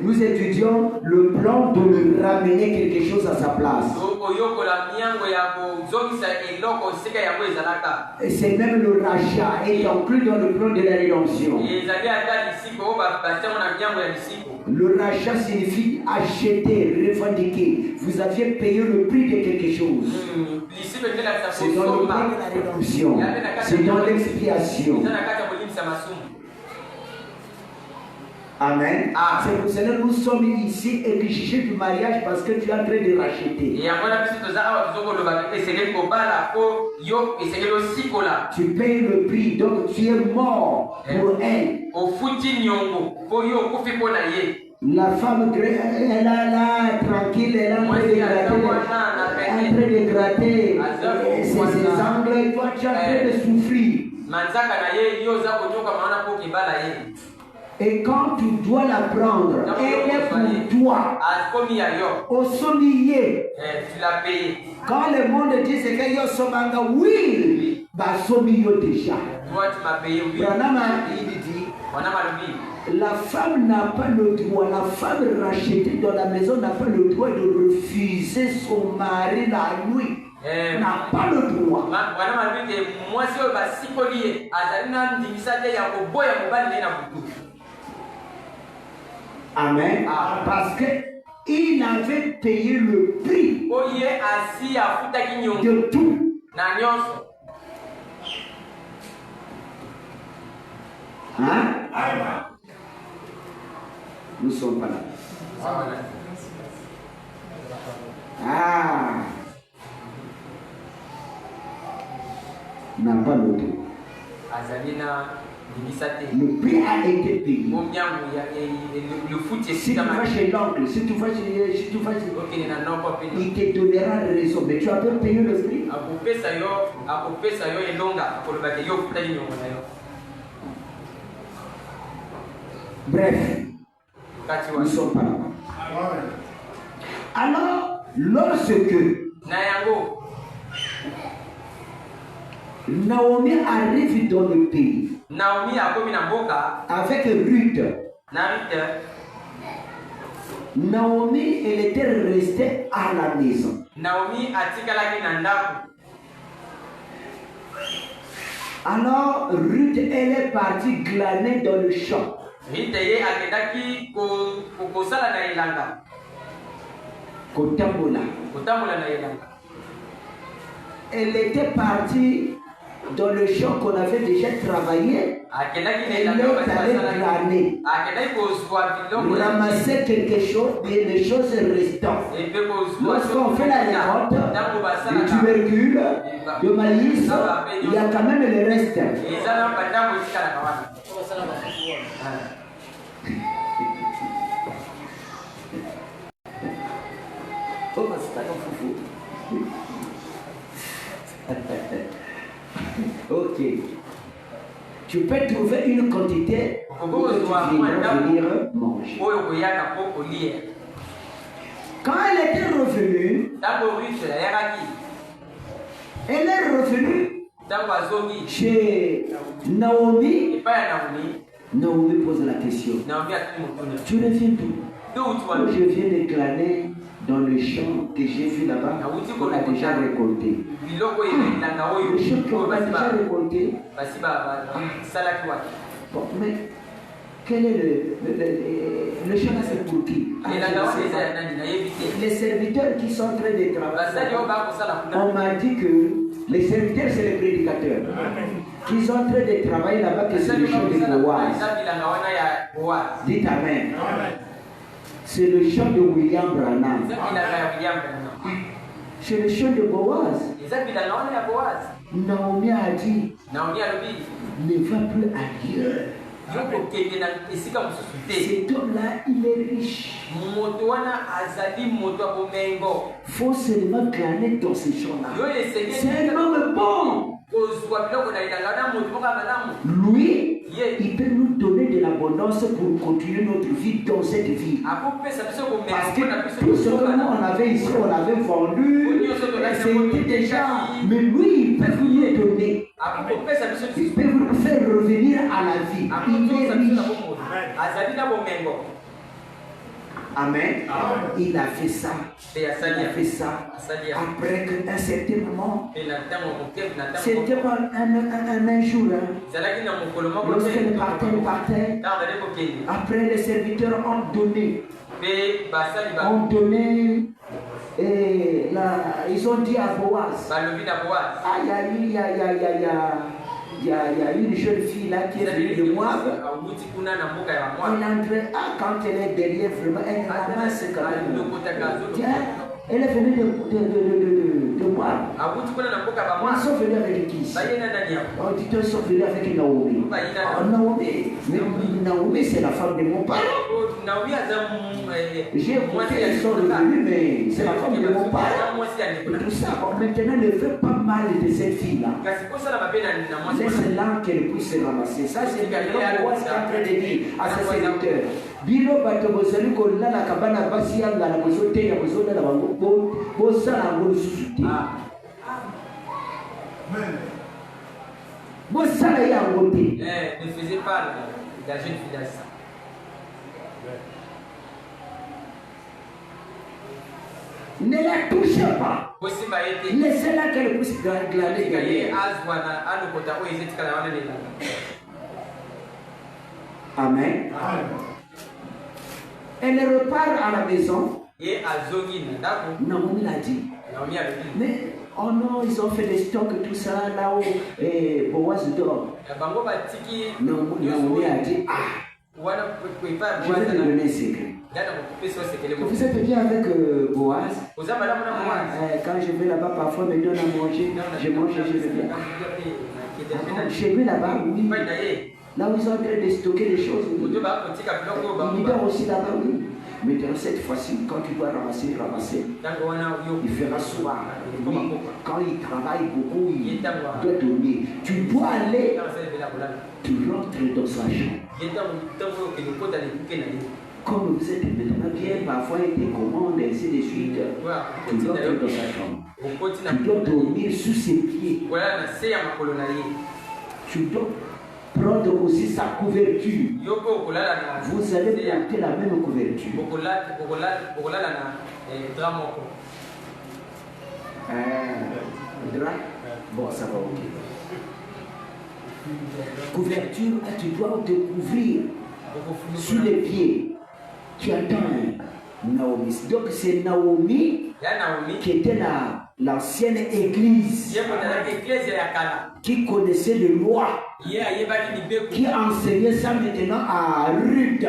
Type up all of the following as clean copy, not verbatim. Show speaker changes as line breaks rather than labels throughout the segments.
Nous étudions le plan de me ramener quelque chose à sa place. Et c'est même le rachat est inclus dans le plan de la rédemption. Le rachat signifie acheter, revendiquer. Vous aviez payé le prix de quelque chose. C'est dans le plan de la rédemption. C'est dans l'expiation. Amen. C'est pour cela que nous sommes ici exigés du mariage parce que tu es en train de racheter. Tu payes le prix, donc tu es mort pour elle. La femme, elle est là, tranquille, elle est en train de gratter ses angles, toi tu es en train de souffrir. Et quand tu dois la prendre, elle est pour toi. Au sommier.
Tu l'as payé.
Quand le monde dit que yo somanga, oui, bah sommier déjà.
Toi tu m'as payé, oui.
La femme n'a pas le droit, la femme rachetée dans la maison n'a pas le droit de refuser son mari la nuit. N'a pas le droit. Amen. Parce qu'il avait payé le prix de tout. Hein? Nous ne sommes pas là. N'a pas le droit. Le prix a été payé. Si tu vas chez l'oncle, si tu vas il te donnera raison, mais tu as pas payé le prix. Bref, nous ne sommes pas là. Alors, lorsque Naomi arrive dans le pays avec Ruth. Naomi, elle était restée à la maison. Alors Ruth, elle est partie glaner dans le champ. Elle était partie dans le champ qu'on avait déjà travaillé. Elle est allée glaner, ramasser quelque chose et les choses restantes. Lorsqu'on fait la récolte, du tubercule, de maïs, il y a quand même le reste. Ok. Tu peux trouver une quantité pour venir manger. Quand elle était revenue, elle est revenue chez Naomi. Naomi pose la question. Tu reviens d'où? Je viens de glaner dans le champ que j'ai vu là-bas, on a déjà récolté. Le champ qu'on a déjà récolté. Bon, mais quel est le champ là, c'est pour qui? Les serviteurs qui sont en train de travailler. On m'a dit que les serviteurs, c'est les prédicateurs. Qui sont en train de travailler là-bas, que c'est le champ de Boaz. Dites Amen. C'est le chant de William Branham. C'est le chant de Boaz. Naomi a dit, ne va plus ailleurs. Cet homme-là, il est riche. Faut seulement glaner dans ces champs-là. C'est un homme bon. Lui, il peut nous donner de l'abondance pour continuer notre vie dans cette vie. Parce que tout ce que nous on avait ici, on avait vendu, c'était déjà. Mais lui, il peut vous donner. Il peut vous faire revenir à la vie. Il est riche. Amen. Il a fait ça. Il a fait ça. Après qu'à un certain moment, c'était pas un jour. Lorsque le partait, après les serviteurs ont donné. Et là, ils ont dit à Boaz, il y a une jeune fille là qui est venue de Moab. Elle entrait, quand elle est derrière, vraiment, elle ramasse quand même. Tiens, elle est venue de Moab. Ils sont venus avec qui? On dit qu'ils sont venus avec Naomi. Naomi, c'est la femme de mon père. J'ai écouté, ils sont revenus, mais c'est la femme de mon père. Tout ça, maintenant, ne fais pas mal de cette fille-là. Laisse-la qu'elle puisse se ramasser. Ça, c'est ce qu'il est en train de dire à ses serviteurs. Bilo bato bozali kolala kabana basi yanga na bozote ya bozona na bango bosala ngo susuti. Bosala ya ngo te.
Ne faisait pas la jeune fille ça.
Ne la touchez pas. Laissez-la qu'elle puisse glaner. Amen. Elle repart à la maison. Naomi l'a dit. Mais oh non, ils ont fait des stocks et tout ça là où Boaz dort. Naomi a dit je vais te donner un secret. Vous êtes bien avec Boaz. Quand je vais là-bas, parfois me donne à manger. Je mange et je vais bien. Chez lui là-bas, oui. Là où ils sont en train de stocker des choses, oui. Il dort aussi là-bas, oui. Maintenant, cette fois-ci, quand tu dois ramasser, il fera soir. Oui. Quand il travaille beaucoup, il doit dormir. Tu dois aller, tu rentres dans sa chambre. Comme vous êtes maintenant bien, parfois il te commande, ainsi de suite. Tu rentres dans sa chambre. Tu dois dormir sous ses pieds. Tu dois prendre aussi sa couverture. Vous allez porter la même couverture. Drap? Bon, ça va, ok. Couverture, tu dois te couvrir sous les pieds. Tu attends Naomi. Donc c'est Naomi qui était l'ancienne église, qui connaissait les lois, qui enseignait ça maintenant à Ruth.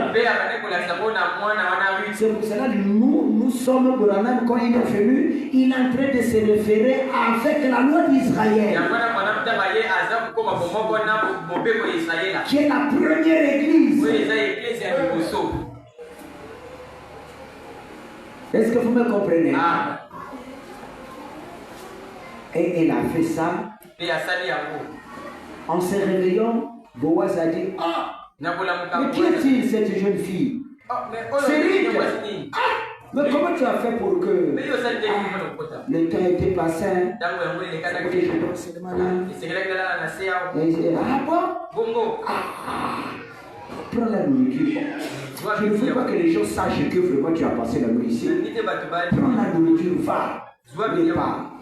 C'est pour cela que nous sommes Branham, quand il est venu, il est en train de se référer avec la loi d'Israël, qui est la première église. Est-ce que vous me comprenez? Et elle a fait ça. En se réveillant, Boaz a dit, mais qui est-il cette jeune fille? C'est Ruth. Mais comment tu as fait pour que le temps était passé? Ah bon? Prends la nourriture. Je ne veux pas que les gens sachent que vraiment tu as passé la nuit ici. Prends la nourriture, va.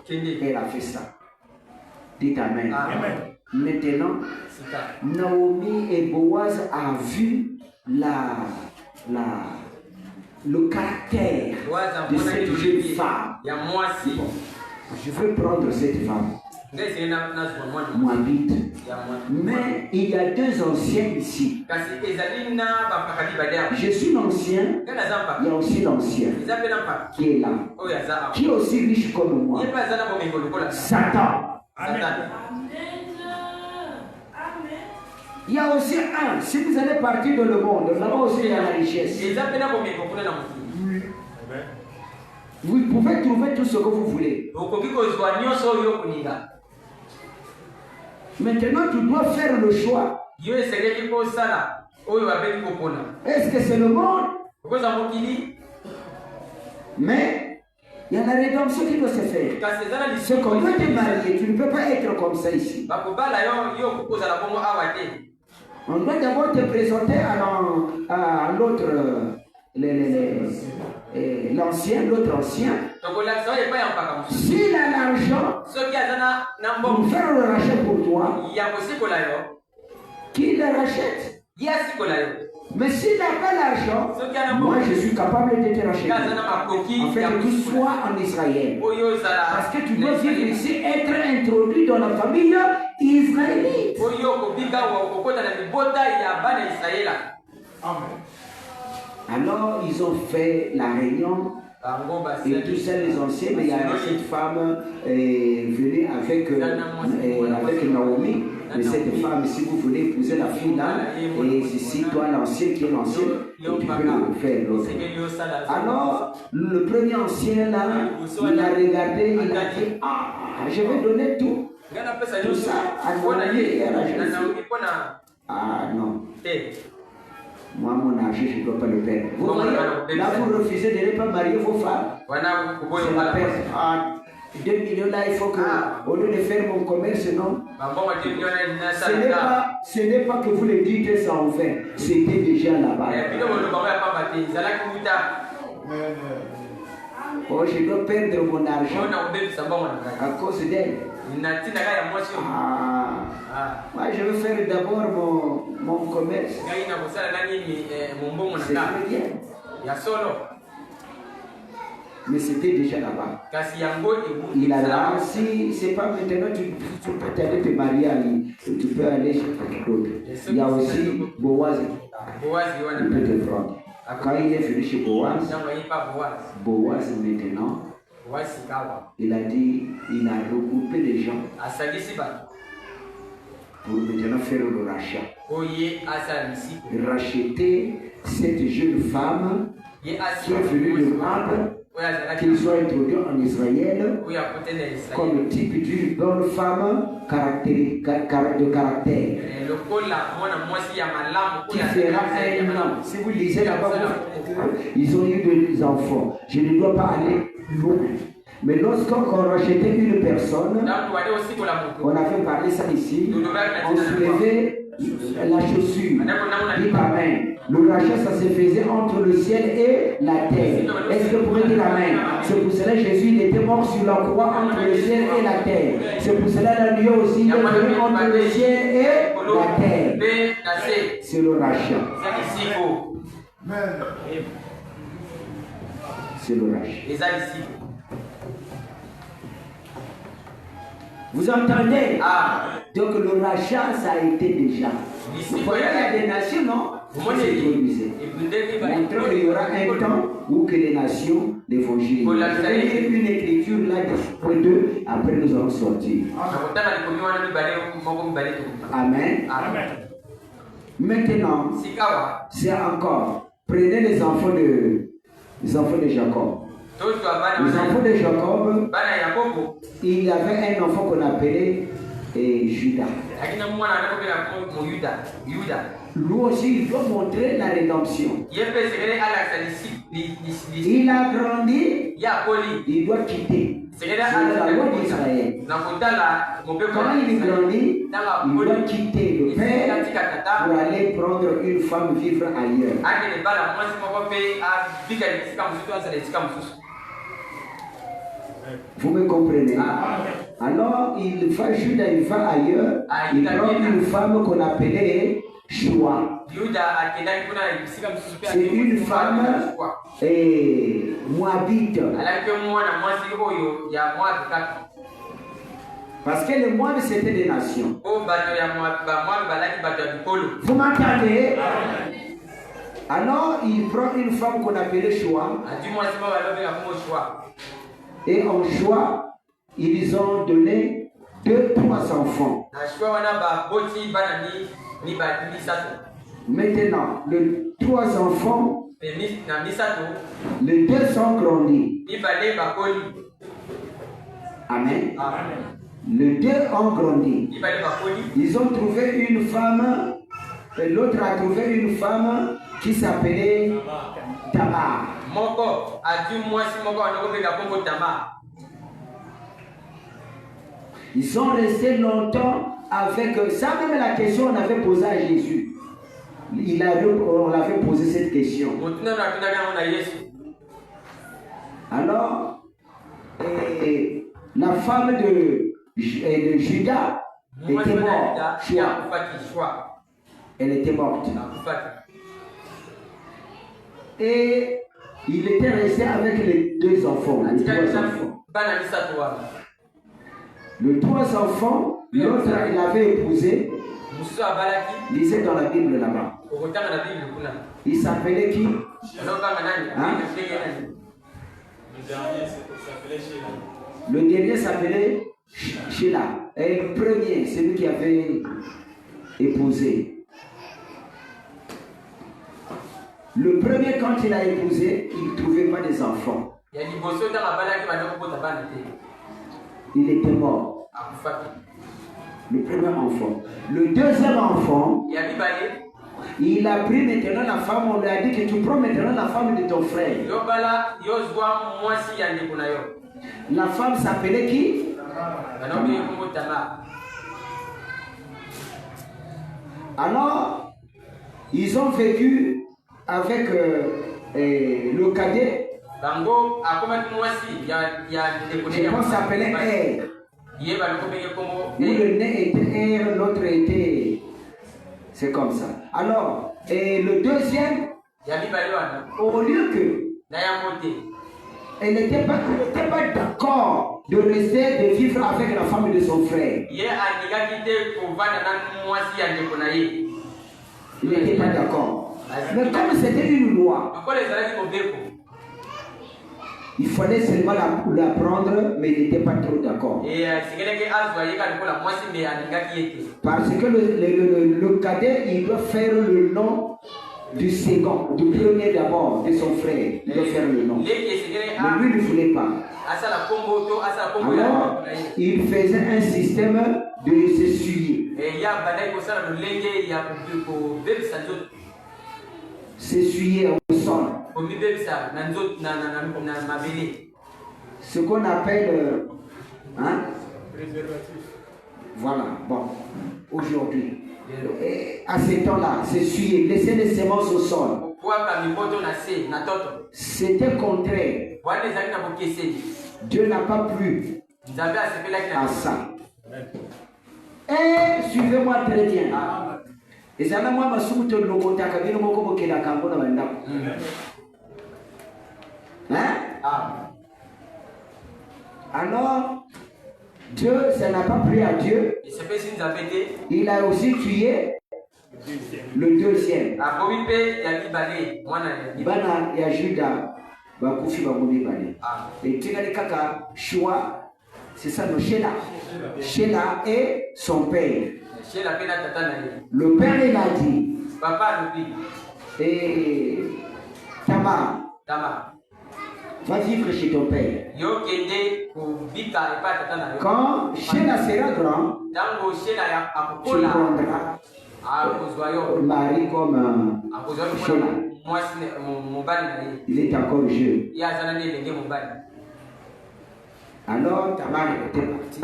Elle a fait ça. Dites Amen. Maintenant, Naomi et Boaz ont vu le caractère de cette jeune femme. Je veux prendre cette femme. Moabite. Mais il y a deux anciens ici. Je suis l'ancien, il y a aussi l'ancien qui est là, qui est aussi riche comme moi. Satan. Il y a aussi un, si vous allez partir dans le monde, là-bas aussi il y a la richesse. Vous pouvez trouver tout ce que vous voulez. Maintenant, tu dois faire le choix. Est-ce que c'est le monde? Mais il y a la rédemption qui doit se faire. C'est qu'on doit te marier. Tu ne peux pas être comme ça ici. On doit d'abord te présenter à l'autre, l'ancien, l'autre ancien. S'il a l'argent pour faire le rachat pour toi, qu'il le rachète. Mais s'il n'a pas l'argent, moi je suis capable de te racheter. En fait, que tu sois en Israël. Parce que tu dois vivre ici, être introduit dans la famille israélite. Alors ils ont fait la réunion. Et tous ça, les anciens, mais il y a cette femme venue avec Naomi. Mais cette femme, si vous voulez épouser la fille là, et ici, toi l'ancien qui est l'ancien, tu peux le faire l'autre. Alors, le premier ancien là, il a regardé, il a dit, ah, je vais donner tout. Tout ça à Naomi et à la jeune fille. Ah non. Moi, mon argent, je ne dois pas le perdre. Vous voyez, là, vous refusez de ne pas marier vos femmes. C'est la perte. Ah, 2 millions là, il faut que, au lieu de faire mon commerce, non. Ce n'est pas que vous le dites ça en vain. C'était déjà là-bas. Oh, je dois perdre mon argent à cause d'elle. Moi, je veux faire d'abord mon commerce. C'est très bien. Mais c'était déjà là-bas. Il a là, si c'est pas maintenant, tu peux aller te marier à lui. Tu peux aller chez quelqu'un d'autre. Il y a aussi Boaz. Il peut te prendre. Quand il est venu chez Boaz, Boaz maintenant, il a dit, il a regroupé les gens pour maintenant faire le rachat. Racheter cette jeune femme qui est venue de Mab, qu'ils soient introduits en Israël comme type d'une bonne femme de caractère. Qui fera un homme. Si vous lisez là-bas, ils ont eu des enfants. Je ne dois pas aller loin. Mais lorsqu'on rachetait une personne, on avait parlé ça ici, on soulevait la chaussure, dit Amen. Le rachat, ça se faisait entre le ciel et la terre. Est-ce que vous pouvez dire Amen? C'est pour cela que Jésus il était mort sur la croix entre le ciel et la terre. C'est pour cela que la nuit aussi il est venu entre le ciel et la terre. C'est le rachat. C'est le rachat. Vous entendez? Donc le rachat, ça a été déjà. Vous voyez, il y a des nations, non? Montrons qu'il y aura un temps où que les nations l'évangile. Je vais lire une écriture là, après nous allons sortir. Amen. Maintenant, c'est encore. Prenez les enfants de Jacob. Les enfants de Jacob, il y avait un enfant qu'on appelait Judas. Lui aussi, il doit montrer la rédemption. Il a grandi, il doit quitter. C'est la loi d'Israël. Quand il grandit, il doit quitter le père pour aller prendre une femme vivre ailleurs. Vous me comprenez? Alors, Judas il va ailleurs, il prend une femme qu'on appelait Shua. C'est une femme moabite. Parce que les Moab c'était des nations. Vous m'entendez? Alors, il prend une femme qu'on appelait Shua. Et en choix, ils ont donné 2-3 enfants. Maintenant, les 3 enfants, les 2 sont grandis. Amen. Les 2 ont grandi. Ils ont trouvé une femme, et l'autre a trouvé une femme qui s'appelait Tamar. Ils sont restés longtemps avec ça. Même la question on avait posée à Jésus. on l'avait posé cette question. Alors, la femme de Judas était morte. Elle était morte. Et il était resté avec les deux enfants, les trois enfants. Les trois enfants, l'autre il avait épousé, lisez dans la Bible là-bas. Il s'appelait qui? Hein? Le dernier s'appelait Sheila. Et le premier, c'est lui qui avait épousé. Le premier, quand il a épousé, il ne trouvait pas des enfants. Il était mort. Le premier enfant. Le deuxième enfant, il a pris maintenant la femme, on lui a dit que tu prends maintenant la femme de ton frère. La femme s'appelait qui? Alors, ils ont vécu avec le cadet. Je pense s'appelait R. Où le nez était R, l'autre était. C'est comme ça. Alors, et le deuxième, au lieu que elle n'était pas d'accord de rester, de vivre avec la femme de son frère. Il n'était pas d'accord. Mais comme c'était une loi, il fallait seulement la prendre, mais il n'était pas trop d'accord. Parce que le cadet, il doit faire le nom du second, du premier d'abord, de son frère. Il doit faire le nom. Mais lui, il ne voulait pas. Alors, il faisait un système de s'essuyer. S'essuyer au sol. Ce qu'on appelle hein? Voilà, bon, aujourd'hui. À ce temps-là, s'essuyer, laisser les semences au sol. C'était contraire. Dieu n'a pas plu à ça. Et suivez-moi très bien. Et ça n'a moi alors, Dieu, ça n'a pas plu à Dieu. Il a aussi tué le deuxième. Bana ya Juda bakufi bamubi bale. Et tingali kaka choix, c'est ça le Sheila. Sheila et son père. Le père il a dit. Papa lui. Et Tamar. Va vivre chez ton père. Quand Sheila sera grand, tu prendras Marie comme Sheila. Il est encore jeune. Alors Tamar était parti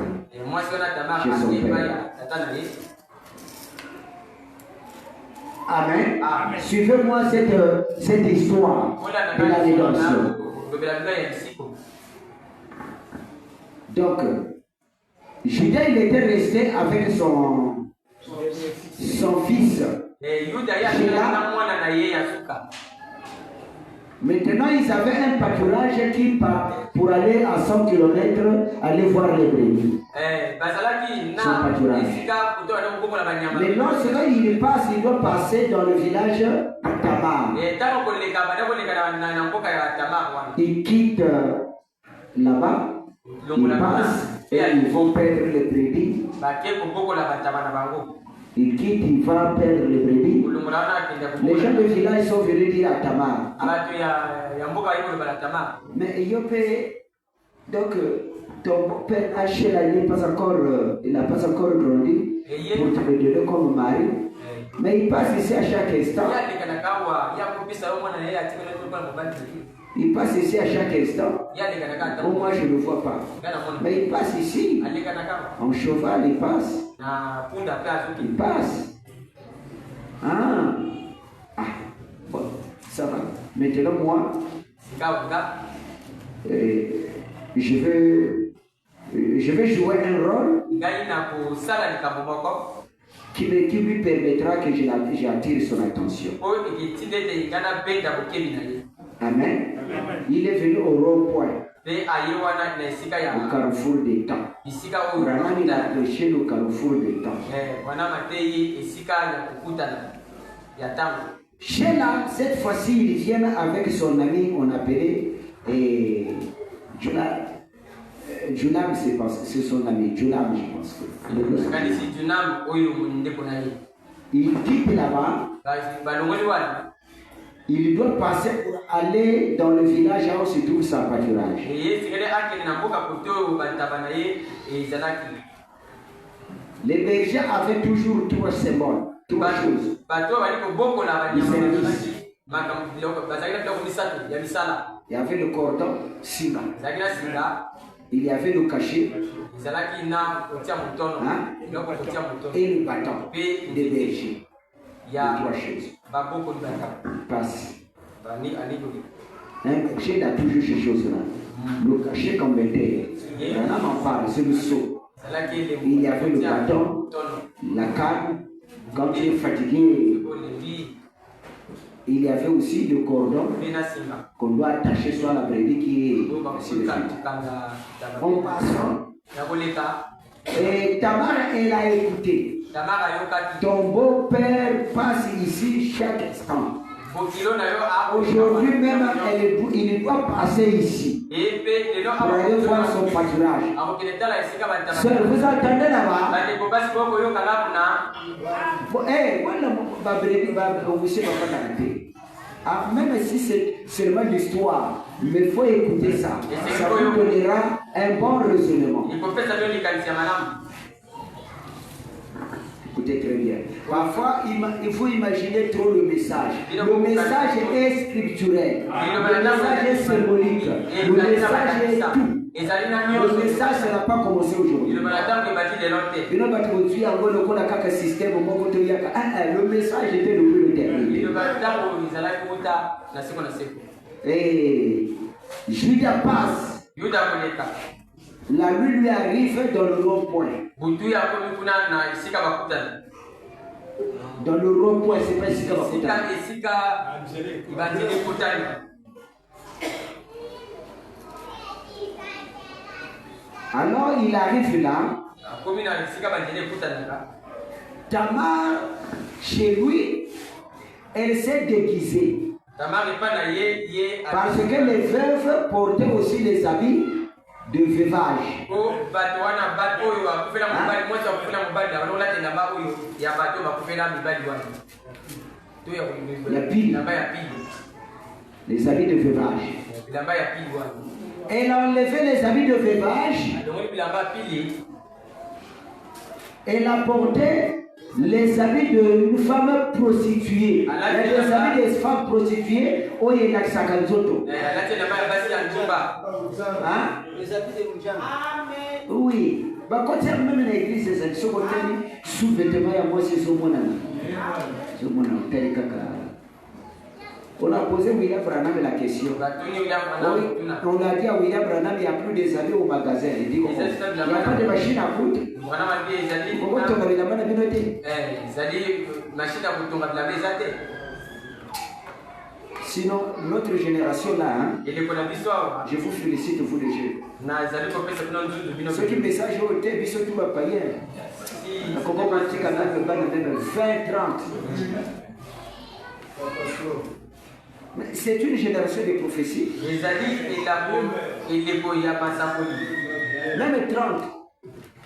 chez son père. Amen. Amen. Suivez-moi cette histoire de la rédemption. Donc, Judas, il était resté avec son fils. Maintenant, ils avaient un pâturage qui part pour aller à 100 km, aller voir les brebis. Son pâturage. Maintenant, celui il passe, il doit passer dans le village de Tamar. Il quitte là-bas, il passe et ils vont perdre les brebis. Il quitte, il va perdre les brebis. Les gens du village sont venus dire à Tamar. Mais donc ton père Achel, il n'a pas encore grandi pour te le donner comme mari. Mais il passe ici à chaque instant. Il passe ici à chaque instant. Moi, je ne le vois pas. Mais il passe ici. En cheval, il passe. Il passe. Ah. Ça va. Maintenant, moi, je vais jouer un rôle qui lui permettra que j'attire son attention. Amen. Il est venu au rond-point, au carrefour des temps. Vraiment, il a prêché le carrefour des temps. Sheila, cette fois-ci, il vient avec son ami, on appelait Junam, c'est son ami. Junam, je pense. Il quitte là-bas. Il doit passer pour aller dans le village où se trouve sa pâturage. Les bergers avaient toujours trois symboles, trois choses. Il y avait le cordon, Sima. Il y avait le cachet. Et le bâton des bergers. Trois choses. Passe. Un berger a toujours ces choses-là. Le cachet qu'on mettait, on en parle, c'est le seau. Il y avait le bâton, la canne, quand tu es fatigué. Il y avait aussi le cordon qu'on doit attacher sur la brebis qui est sur le fil. On passe. Et Tamar, elle a écouté. Ton beau-père passe ici chaque instant. Aujourd'hui même, il doit passer ici pour aller voir son pâturage. Sœur, vous entendez là-bas? Même si c'est seulement l'histoire, mais il faut écouter ça. Ça vous donnera un bon raisonnement. Écoutez très bien. Parfois, il faut imaginer trop le message. Le message est scripturel. Le message est symbolique. Le message est tout. Le message, ça n'a pas commencé aujourd'hui. Le message était depuis le dernier. Et Judas passe. La nuit lui arrive dans le rond-point. Dans le rond-point, c'est pas ici qu'il va Alors il arrive là. Tamar, chez lui, elle s'est déguisée. Parce que les veuves portaient aussi les habits de veuvage. La pile. Les habits de veuvage. Elle a enlevé les habits de veuvage. Elle a porté les habits d'une femme prostituée. Les habits des femmes prostituées, où il y a Sakanzoto. Hein? Les habits de Mujama. Oui. Quand il y a même une église, c'est ce côté sous-vêtement, il y a moi, c'est ce mon ami. Ce mon ami, on a posé William Branham la question. On a dit à William Branham, il n'y a plus des habits au magasin. Il dit, il n'y a pas de machine à coudre. Pourquoi tu as la main à binoter? Sinon, notre génération là, hein, je vous félicite, vous les jeunes. Ce qui message au thé, ceux qui vont payer. Comment on dit quand même 20-30. C'est une génération de prophéties. Même 30.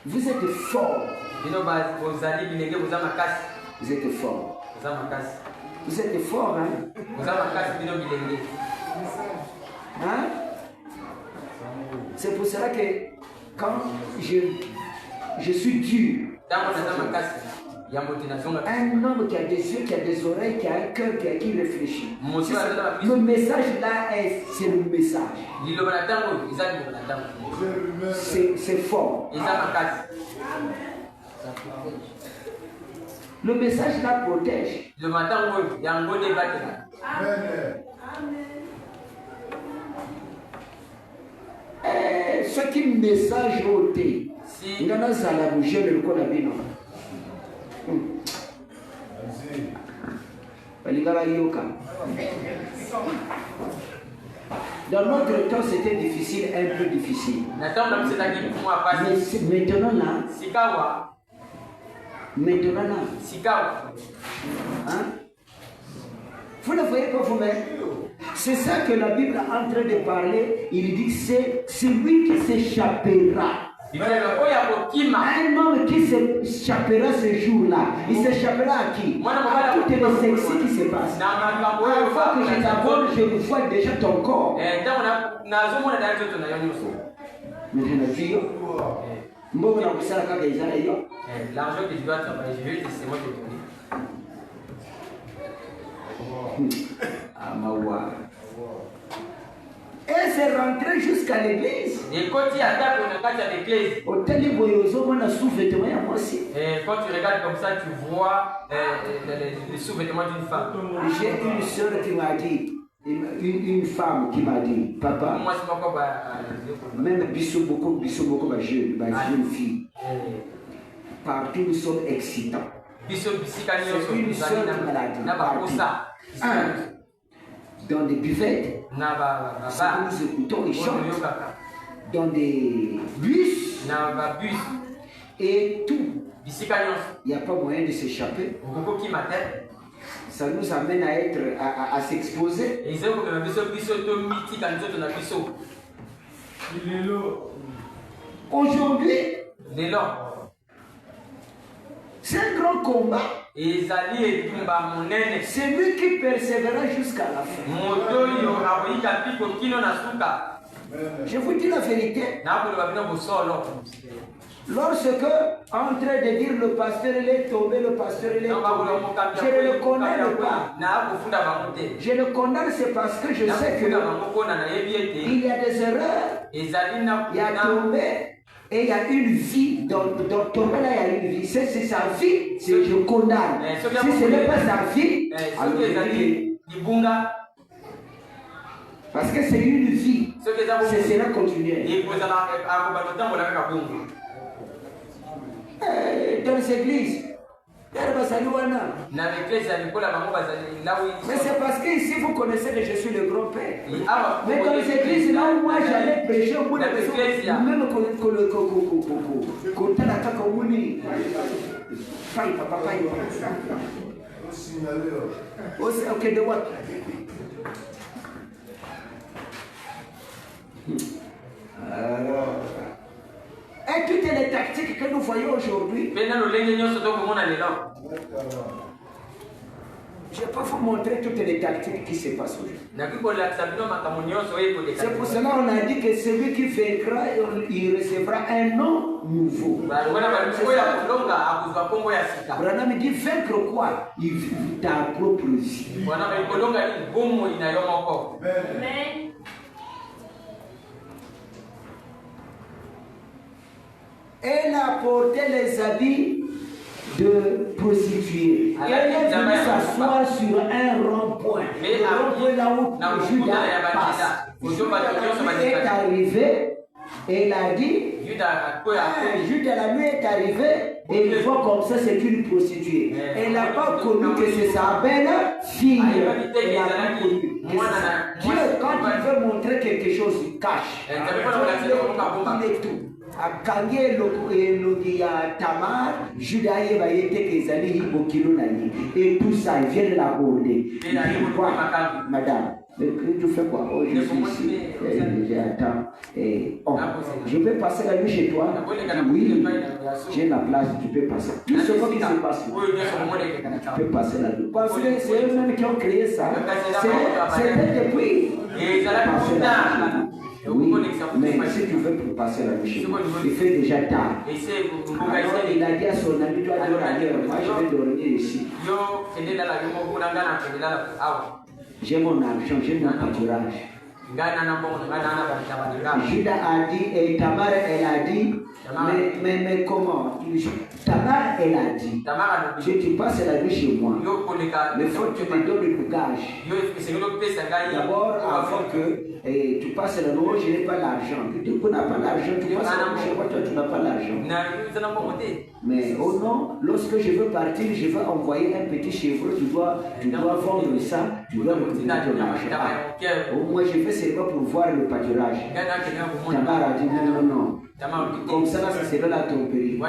Vous êtes forts. Vous êtes forts. Vous êtes forts, hein? Hein? C'est pour cela que quand je suis dur, un homme qui a des yeux, qui a des oreilles, qui a un cœur, qui réfléchit. Le message là, c'est le message. C'est fort. Le message là protège. Ce qui message ôté. Il y a la bougie de l'école à Bino. Dans notre temps, c'était difficile, un peu difficile. Mais maintenant là, hein? Vous ne voyez pas vous-même? C'est ça que la Bible est en train de parler. Il dit c'est celui qui s'échappera. Un homme qui s'échappera ce jour-là, il s'échappera à qui? À toutes les sexes qui se passent. Avant que je t'aborde, je vois déjà ton corps. Maintenant,
l'argent que tu dois travailler, je vais c'est moi qui te
et c'est rentré jusqu'à l'église.
Et quand tu attaques, on attaque à l'église.
Quand
tu regardes comme ça, tu vois les sous-vêtements d'une femme.
J'ai une soeur qui m'a dit, une femme qui m'a dit, papa, même beaucoup de jeunes filles, partout nous sommes excitants. C'est une soeur qui m'a dit, dans des buvettes, nous écoutons les chants, dans des bus, et tout. Il n'y a pas moyen de s'échapper. Ça nous amène à s'exposer. Aujourd'hui, c'est un grand combat. C'est lui qui persévérera jusqu'à la fin. Je vous dis la vérité. Lorsque, en train de dire le pasteur il est tombé, le pasteur il est tombé, je ne le condamne pas. Je le condamne, c'est parce que je sais qu'il y a des erreurs, il y a tombé. Et il y a une vie, dans tomber là il y a une vie. Si c'est sa vie, je condamne. Si ce n'est pas sa vie, alors je dis parce que c'est une vie. Ce sera continuel. Dans les églises, mais c'est parce que ici vous connaissez que je suis le grand-père. Mais dans les églises, là où moi j'allais prêcher, au bout de la maison, même quand la cacaouni, paille, papa, paille. Ok, de what? Et toutes les tactiques que nous voyons aujourd'hui, je ne vais pas vous montrer toutes les tactiques qui se passent aujourd'hui. C'est pour cela qu'on a dit que celui qui vaincra, il recevra un nom nouveau. Branham dit vaincre quoi? Il vit ta propre vie. Amen. Elle a porté les habits de prostituée. Elle est venue s'asseoir sur un rond-point. Le rond-point là où Judas passe. Judas est arrivé et il a dit, Judas la nuit est arrivé et il voit comme ça c'est une prostituée. Elle n'a pas connu que c'est sa belle fille. Elle n'a pas connu. Dieu, quand il veut montrer quelque chose, il cache. Il est tout. Akange elogi ya Tamar, Judas et tout ça, il vient de l'aborder. Il dit quoi, madame? Tu fais quoi? Oh, je suis ici. J'attends. Oh, je peux passer la nuit chez toi? Oui, j'ai la place, tu peux passer. Tout ce qui se passe, tu peux passer la nuit. Parce que c'est eux-mêmes qui ont créé ça. C'était depuis. Oui, mais si tu veux passer la nuit, il fait déjà tard. Alors il a dit à son ami, toi dormir ailleurs, moi je vais dormir ici. J'ai mon argent, j'ai mon pâturage. Judas a dit, et Tamar, elle a dit, Mais comment? Tamar, elle a dit, tu passes la nuit chez moi. Mais faut que tu me donnes le gage. D'abord, avant que tu passes la nuit, je n'ai pas l'argent. Tu n'as pas l'argent, tu passes la nuit chez moi, toi tu n'as pas l'argent. Mais oh non, lorsque je veux partir, je veux envoyer un petit chèvre, tu dois vendre ça, tu dois récupérer ton argent. Au moins, je fais seulement pour voir le pâturage. Tamar a dit non. Comme ça, là, ça sera la tromperie.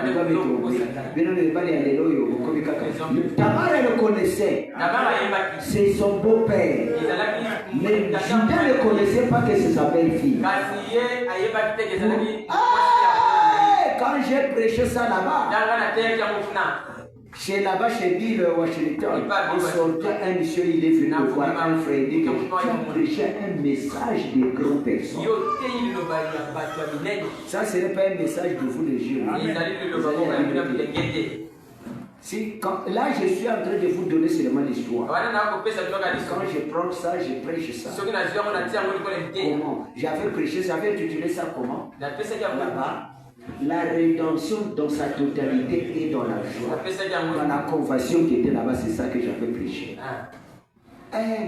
Tamar, elle le connaissait. C'est son beau-père. Mais Judas ne connaissait pas que c'est sa belle-fille. Quand j'ai prêché ça là-bas, chez Bill Washington, il sortait un monsieur, il est venu voir un frère, il dit que tu as prêché un message de grandes personnes. Ça, ce n'est pas un message de vous les jeunes. Si, là, je suis en train de vous donner seulement l'histoire. Quand je prends ça, je prêche ça. Comment? J'avais prêché, j'avais intitulé ça comment? Là-bas. La rédemption dans sa totalité et dans la joie. Dans la conversion qui était là-bas, c'est ça que j'avais prêché.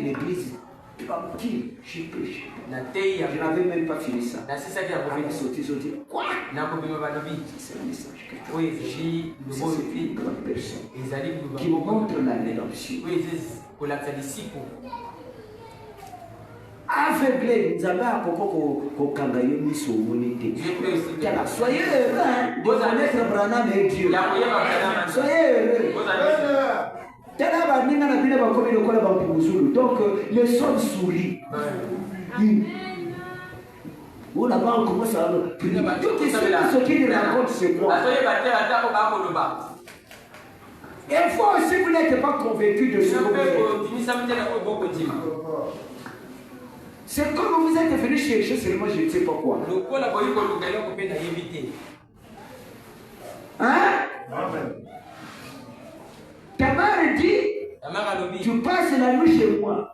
L'église tranquille, j'ai prêché. Je n'avais même pas fini ça. Sauter. Quoi? C'est un message que c'est une grande personne qui me montre la rédemption. Aveuglé, nous avons à Koko Kangayo Miso Monité. Soyez heureux de connaître Branham et Dieu. Soyez heureux. Donc, le son sourit. Où là-bas on commence à. Tout ce qu'il raconte, c'est quoi? Il faut aussi, vous n'êtes pas convaincu de ce que vous êtes. C'est comme vous êtes venu chercher seulement je ne sais pas quoi. Hein? Tamar dit, tu passes la nuit chez moi.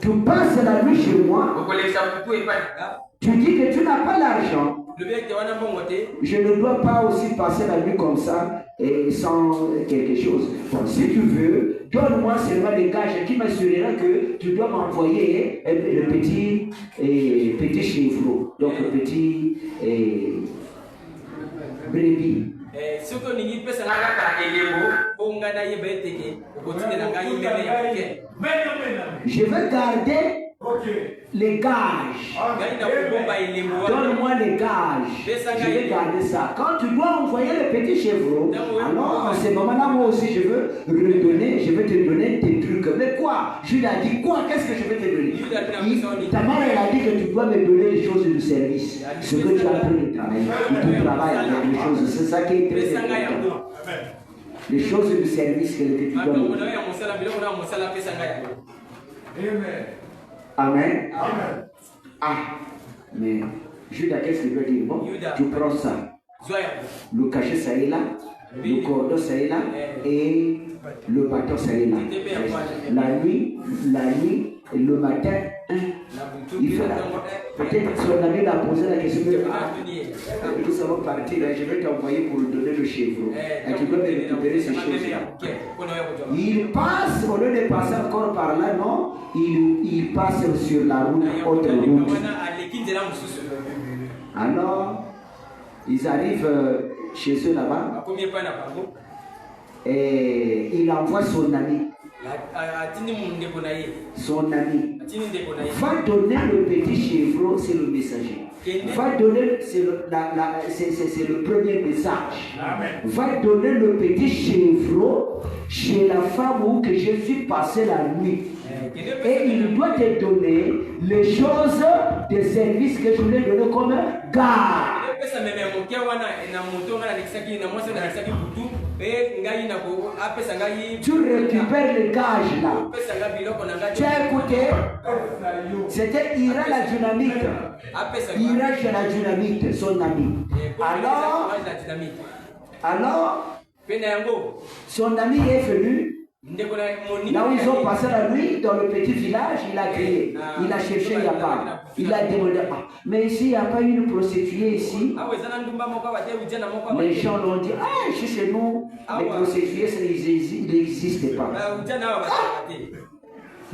Tu passes la nuit chez moi. Tu dis que tu n'as pas l'argent. Je ne dois pas aussi passer la nuit comme ça et sans quelque chose. Bon, si tu veux, donne-moi seulement des gages qui m'assurera que tu dois m'envoyer le petit chevreau, donc le petit brebis. Je veux garder les gages. Donne-moi les gages. Je vais garder ça. Quand tu dois envoyer le petit chevreau, alors en ce moment-là, moi aussi, je veux redonner, je vais te donner tes trucs. Mais quoi? Judas a dit quoi? Qu'est-ce que je vais te donner? Tamar, elle a dit que tu dois me donner les choses du service. Ce que tu as appris de travailler. Tu travailles avec les choses. C'est ça qui est très important. Les choses du service que tu dois me donner. Amen. Ah, mais Judas, qu'est-ce qu'il veut dire? Bon, tu prends ça. Le cachet, ça est là. Le cordon, ça est là. Et le bâton, ça est là. La nuit, et le matin, il fait là. Peut-être son ami l'a posé la question. Nous allons partir, je vais t'envoyer pour donner le chevreau. Et tu dois me récupérer ces choses-là. Il passe, au lieu de passer encore par là, non, il passe sur la route, autre route. Alors, ils arrivent chez eux là-bas. Et il envoie son ami. Son ami va donner le petit chevreau, c'est le messager. Va donner, c'est le premier message. Va donner le petit chevreau chez la femme où que je suis passé la nuit. Et il doit te donner les choses de service que je lui ai donné comme garde. Tu récupères les gages là. Tu as écouté? C'était Ira la dynamite. Ira chez la dynamite, son ami. Alors, son ami est venu. Là où ils ont passé la nuit, dans le petit village, il a crié. Il a cherché, il n'y a pas. Il a demandé. Mais ici, il n'y a pas une prostituée ici. Les gens l'ont dit, ah, chez nous, les prostituées, ils n'existent pas.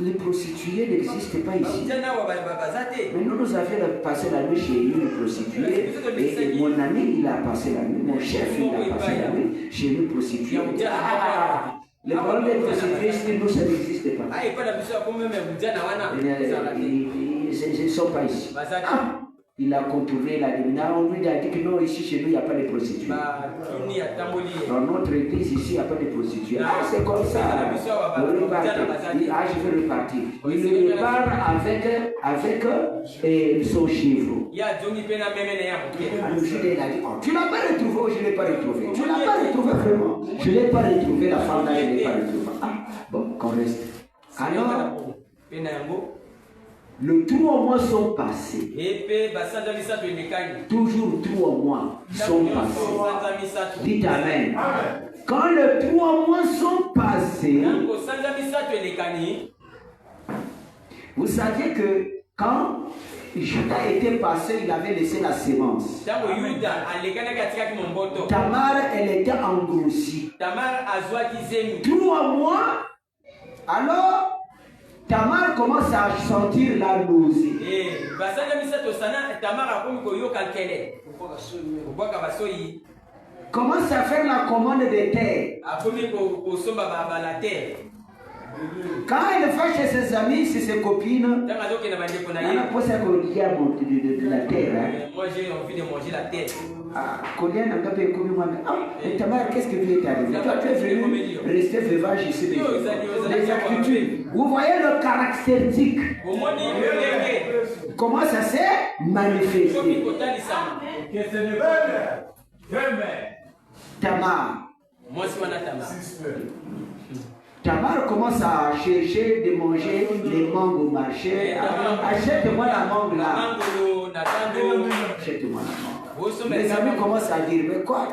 Les prostituées n'existent pas ici. Mais nous avions passé la nuit chez une prostituée. Et mon ami, il a passé la nuit. Mon chef, il a passé la nuit chez une prostituée. Les problèmes des prostituées, chez nous, ça n'existe pas. Ils ne sont pas ici. Il a contourné la déménage. On lui a dit que non, ici chez nous, il n'y a pas de prostituées. Dans notre église, ici, il n'y a pas de prostituées. Ah, c'est comme ça. Je vais repartir. Il repart avec son chiffre. Alors, il a dit, oh, tu ne l'as pas retrouvé ou je ne l'ai pas retrouvé? Tu ne l'as pas retrouvé vraiment? Je ne l'ai pas retrouvé, la femme là, je ne l'ai pas retrouvé. Ah, bon, qu'on reste. Alors, les 3 mois sont passés. Toujours 3 mois sont passés. Dites Amen. Quand les 3 mois sont passés, vous saviez que quand Judas était passé, il avait laissé la sémence. Tamar, elle était engrossie. 3 mois, alors Tamar commence à sentir la nausée. Commence à faire la commande des terres. Quand elle va chez ses amis, chez ses copines, elle a posé à de la terre.
Moi j'ai envie de manger la terre.
Tamar, qu'est-ce que tu es arrivé? Toi, tu es venu rester veuvage ici. Les actitudes. Vous voyez le caractéristique. Comment ça s'est manifesté? Tamar. Tamar commence à chercher de manger les mangues au marché. Achète-moi la mangue là. Achète-moi la mangue. Les amis commencent à dire, mais quoi?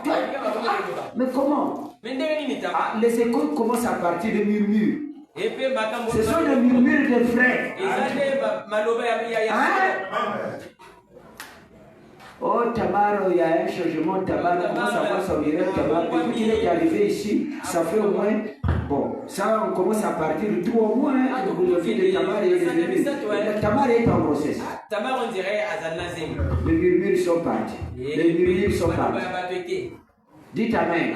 Mais comment? Les écoutes commencent à partir de murmures. Ce sont les murmures des frères. Oh, Tamar, il y a un changement. Tamar commence à voir son miracle. Tamar, depuis qu'il est arrivé ici, ça fait au moins. Bon, ça, on commence à partir de 3 mois. Le fils de Tamar est devenu. Tamar est en grossesse.
Tamar, on dirait Azanazim.
Les murmures sont partis. Les murmures sont partis. Dites Amen.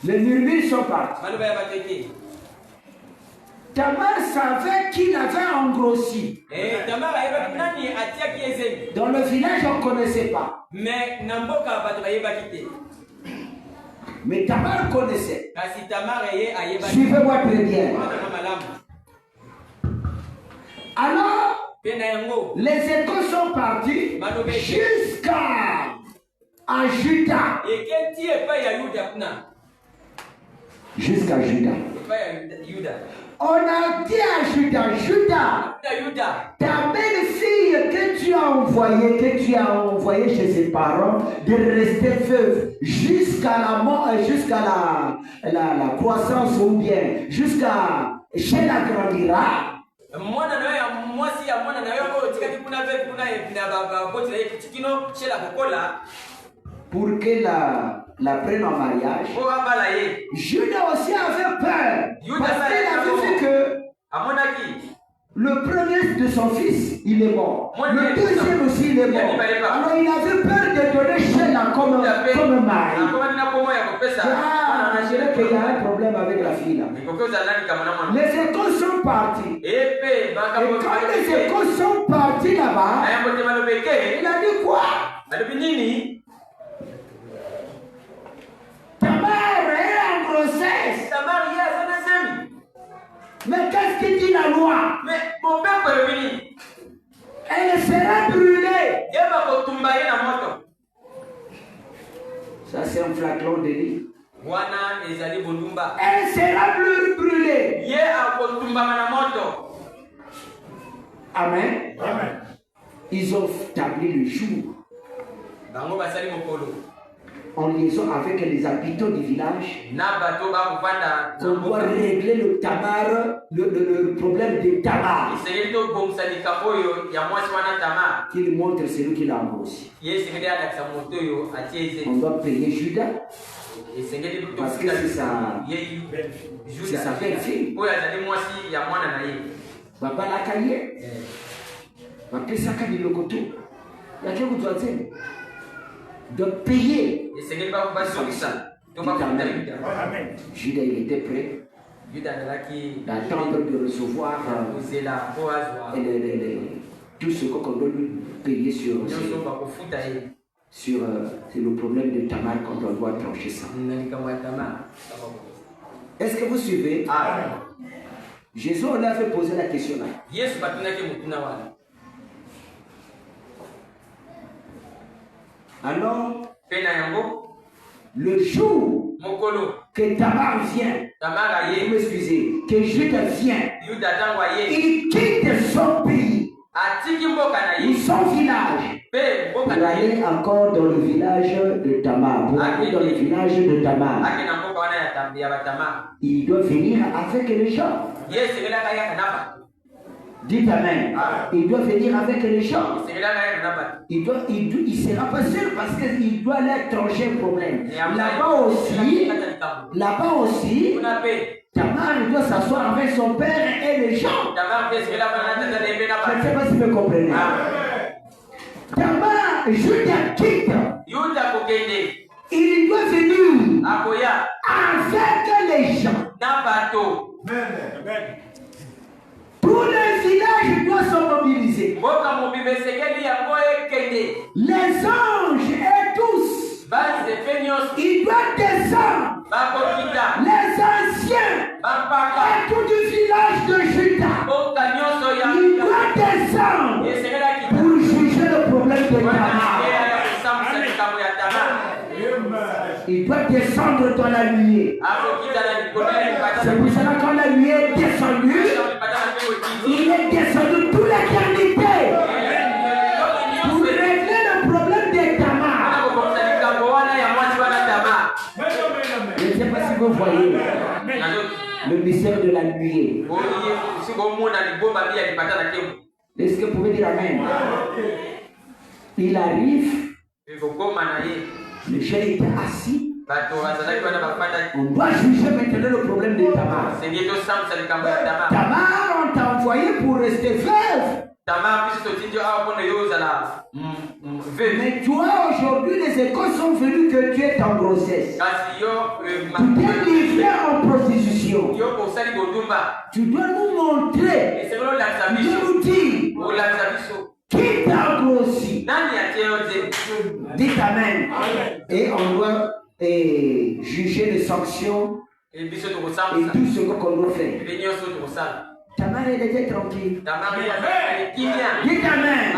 Les murmures sont partis. Tamar savait qu'il avait engrossi. Dans le village, on ne connaissait pas. Mais Tamar connaissait. Suivez-moi très bien. Alors, les échos sont partis jusqu'à Juda. Jusqu'à Juda. On a dit à Juda, ta belle-fille que tu as envoyée chez ses parents, de rester veuve jusqu'à la mort, jusqu'à la croissance ou bien jusqu'à chez la grandira. Pour qu'elle la prenne en mariage. Judas aussi avait peur. Parce qu'il avait vu que le premier de son fils, il est mort. Le deuxième aussi, il est mort. Alors il avait peur de donner Sheila comme mari. Je dirais qu'il y a un problème avec la fille là. Les échos sont partis. Et quand les échos sont partis là-bas, il a dit quoi? Tamar est en grossesse. Mais qu'est-ce que dit la loi? Elle sera brûlée. Ça c'est un flacon de lit. Elle sera brûlée. Amen. Ils ont établi le jour. en liaison avec les habitants du village. On doit régler le Tamar, le problème de Tamar. Qu'il montre celui qui l'a embauché. On doit payer Judas. Parce que c'est sa belle-fille. Papa l'a caillé. Papa l'a caillé le coteau. Il y a quelque chose à dire. De payer. Judas, il était prêt d'attendre de recevoir tout ce qu'on doit lui payer sur le problème de Tamar quand on doit trancher ça. Est-ce que vous suivez? Jésus, on a fait poser la question là. Alors, le jour que Tamar vient, vous m'excusez, que Judas vient, il quitte son pays ou son village pour aller encore dans le village de Tamar. Pour aller dans le village de Tamar, il doit venir avec les gens. Dites Amen. Il doit venir avec les gens. Il sera pas seul parce qu'il doit aller trancher le problème. Là-bas aussi, Tamar doit s'asseoir avec son père et les gens. Je ne sais pas si vous me comprenez. Tamar, Judas quitte. Il doit venir avec les gens. Tout le village doit se mobiliser. Les anges et tous, ils doivent descendre. Les anciens et tout du village de Juda, ils doivent descendre pour juger le problème de Tamar. Il doit descendre dans la nuée. C'est pour cela quand la nuée est descendue, il est descendu toute l'éternité pour régler le problème de Tamar. Je ne sais pas si vous voyez le mystère de la nuée. Est-ce que vous pouvez dire Amen? Il arrive. Le chien était assis. On doit juger maintenant le problème de Tamar. Tamar, on t'a envoyé pour rester veuve. Mais toi, aujourd'hui, les écoles sont venues que tu es en grossesse. Tu t'es livré en prostitution. Tu dois nous montrer. Tu dois nous dire qui t'a grossi. Dites Amen. Et on doit juger les sanctions et tout ce qu'on doit faire. Tamar, elle était tranquille. Dites Amen.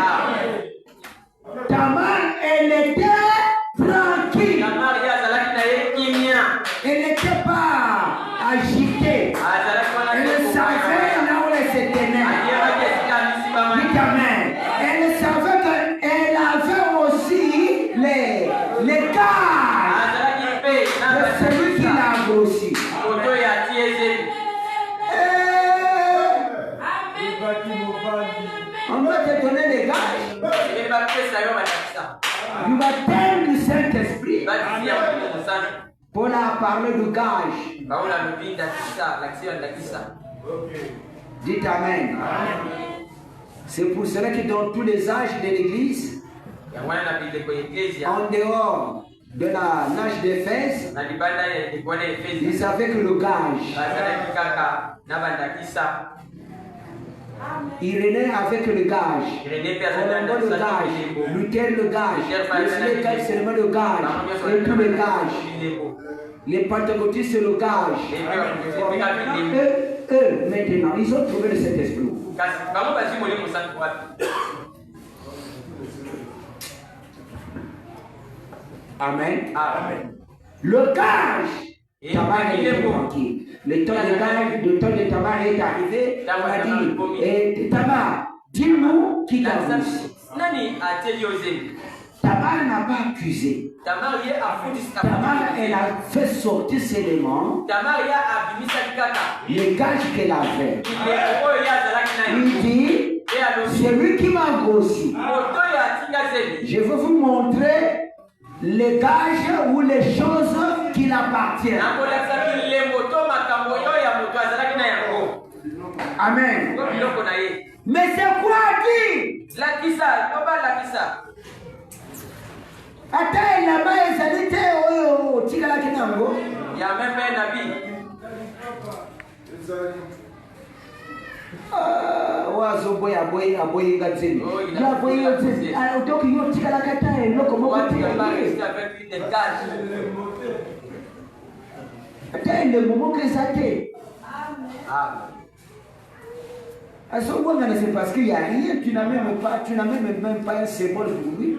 Tamar, elle était tranquille. Elle n'était pas agitée. Elle savait là où elle se tenait. Dites Amen. Elle savait qu'elle avait aussi les gages de celui qui l'a grossi. On va te donner des gages. Du baptême du Saint-Esprit. Paul a parlé de gages. Dites Amen. C'est pour cela que dans tous les âges de l'Église, en dehors de l'âge d'Éphèse, ils avaient que le gage. Irénée avec le gage. Colombo le gage. Luther le gage. Les gage seulement le gage. Et tous les gages. Les pentecôtistes c'est le gage. Eux, maintenant, ils ont trouvé le Saint-Esprit. Amen. Le gage. Tamar est tranquille. Le temps de Tamar est arrivé. On a dit, Tamar, dis-nous qui t'a grossi. Tamar n'a pas accusé. Tamar, elle a fait sortir ses éléments. Les gages qu'elle avait. Il dit, c'est lui qui m'a grossi. Je vais vous montrer les gages ou les choses qui l'appartiennent. Amen. Mais c'est quoi dit? Attends, là-bas, ils étaient au Tigala Kinango. Il y a même pas un habit. Wazo boy aboy ngazini. Ya boy yote. Donc yo Tigala Kata et loko moko Tigala. Attends, le moment que ça t'est. Amen. C'est parce qu'il n'y a rien, tu n'as même pas un symbole pour lui.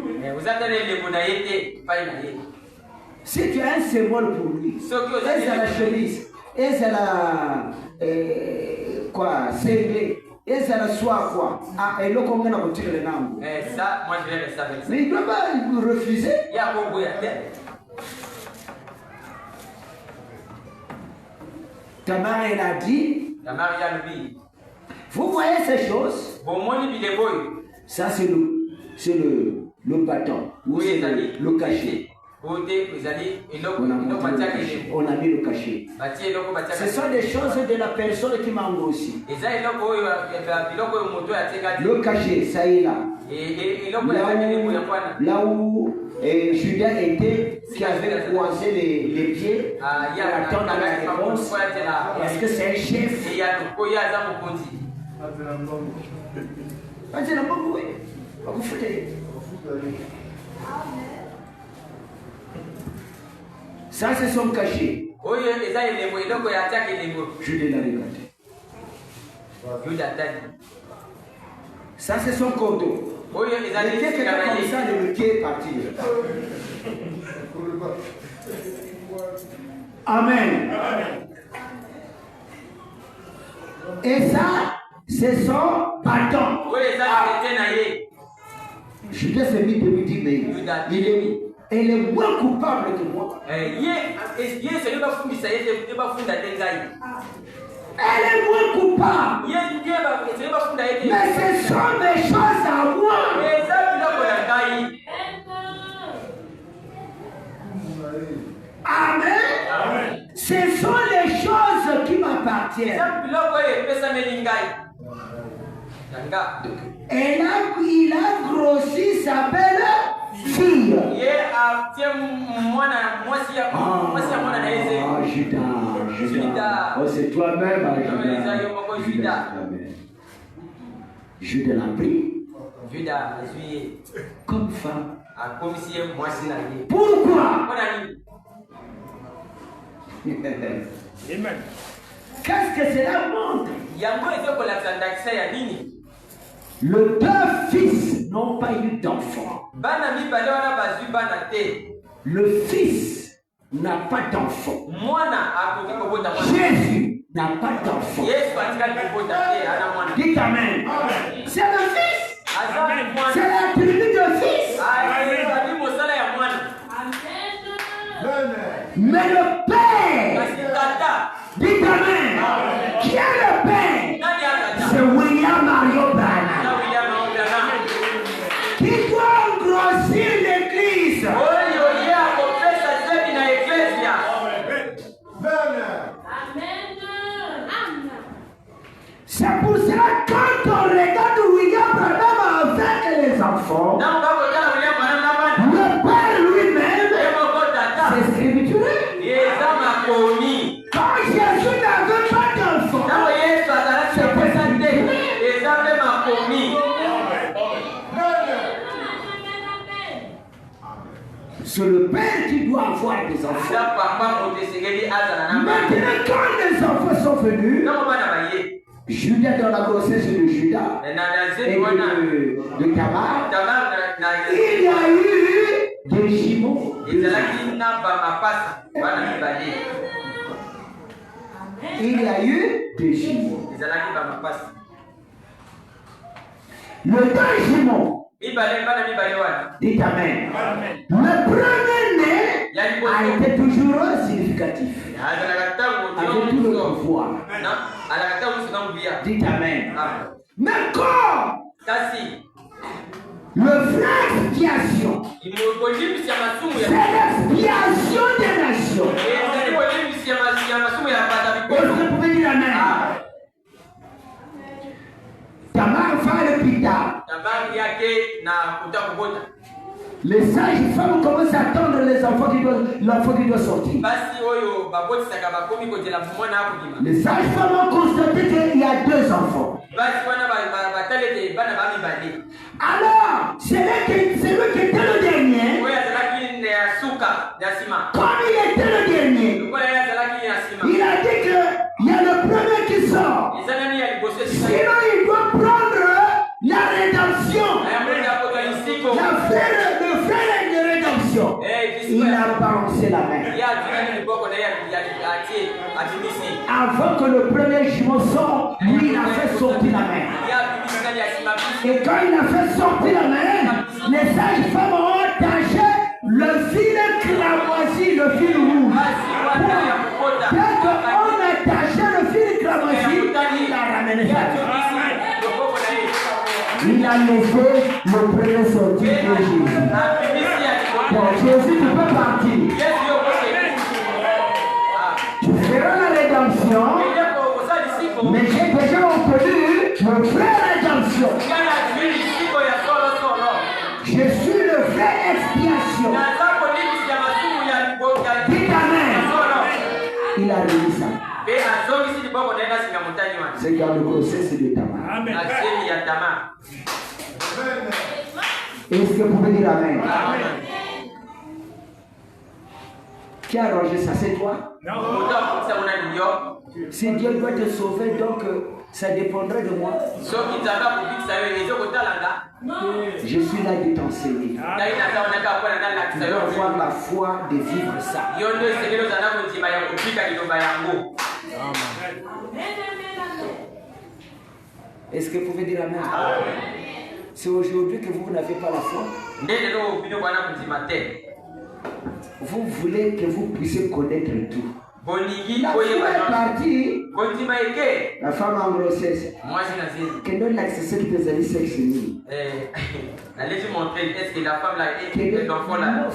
Si tu as un symbole pour lui, et c'est la chemise, et c'est la quoi, c'est et c'est la soie quoi. Ah, et là, comment on a retiré le nom? Ça, moi je vais rester avec ça. Mais il ne doit pas refuser. Il y a beaucoup de Tamar, elle a dit. Tamar, il y a le billet. Vous voyez ces choses? Ça c'est le bâton. Oui, le cachet. On a mis le cachet. Ce sont des choses de la personne qui m'a engrossi. Le cachet, ça y est là. Là où Judas était, qui avait croisé les pieds pour attendre la réponse. Est-ce que c'est un chef? Ça c'est son cachet. Je l'ai regardé. Ça c'est son couteau. Le pied qui est comme ça, le pied est parti. Amen. Et ça, c'est son bâton. Judas s'est mis de lui dire, mais elle est moins coupable que moi. Elle est moins coupable. Mais ce sont des choses à moi. Amen. Ce sont les choses qui m'appartiennent. Et là, il a grossi sa belle fille. Judas. Oh, c'est toi-même, Judas. Judas l'a pris. Comme femme. Pourquoi? Amen. Qu'est-ce que cela montre? Le deux fils n'ont pas eu d'enfant. Le fils n'a pas d'enfant. Jésus n'a pas d'enfant. Dites Amen. C'est le fils. C'est la tribu de fils. Mais le Père, dites Amen. Qui est le Père? C'est William Mario Branham. Qui doit grossir l'église. C'est pour cela que quand on regarde William Branham avec les enfants, le Père lui-même, c'est scripturel. Quand Jésus n'avait pas d'enfant, c'est pour ça que c'est le Père qui doit avoir des enfants. Maintenant, quand les enfants sont venus, Judas dans la grossesse de Judas et de Tamar, il y a eu des jumeaux. Il y a eu des jumeaux. Le deux jumeaux Dites Amen. Le premier-né a été toujours significatif. Avec tout le pouvoir. Dites Amen. Mais quand le vrai expiation, c'est l'expiation des nations. Est-ce que vous pouvez dire Amen? Tamar va à l'hôpital. Les sages femmes commencent à attendre l'enfant qui doit sortir. Les sages femmes ont constaté qu'il y a 2 enfants. Alors, c'est lui qui était le dernier. Comme il était le dernier, il a dit qu'il y a le premier qui sort. Sinon, il doit prendre la rédemption. Le frère de rédemption. Il a balancé la main. Avant que le premier jumeau sorte, lui, il a fait sortir la main. Et quand il a fait sortir la main, les sages-femmes ont attaché le fil cramoisi, le fil rouge. Dès qu'on attachait le fil cramoisi, il a ramené ça. Il a levé le premier sorti de Jésus. Bon, Jésus, tu peux partir. Tu feras la rédemption, mais j'ai déjà obtenu le vrai rédemption. Je suis le vrai expiation. Dites Amen. Il a réussi ça. C'est dans le processus de Tamar. Est-ce que vous pouvez dire Amen? Qui a arrangé ça? C'est toi? Non. Si Dieu doit te sauver, donc ça dépendrait de moi. Je suis là de t'enseigner. Tu dois avoir la foi de vivre ça. Est-ce que vous pouvez dire Amen? C'est aujourd'hui que vous n'avez pas la foi. Vous voulez que vous puissiez connaître tout. La foi est partie. La femme en grossesse. Qu'elle donne l'accès de tes amis sexuels.
Allez-y montrer, est-ce que la femme là est l'enfant là?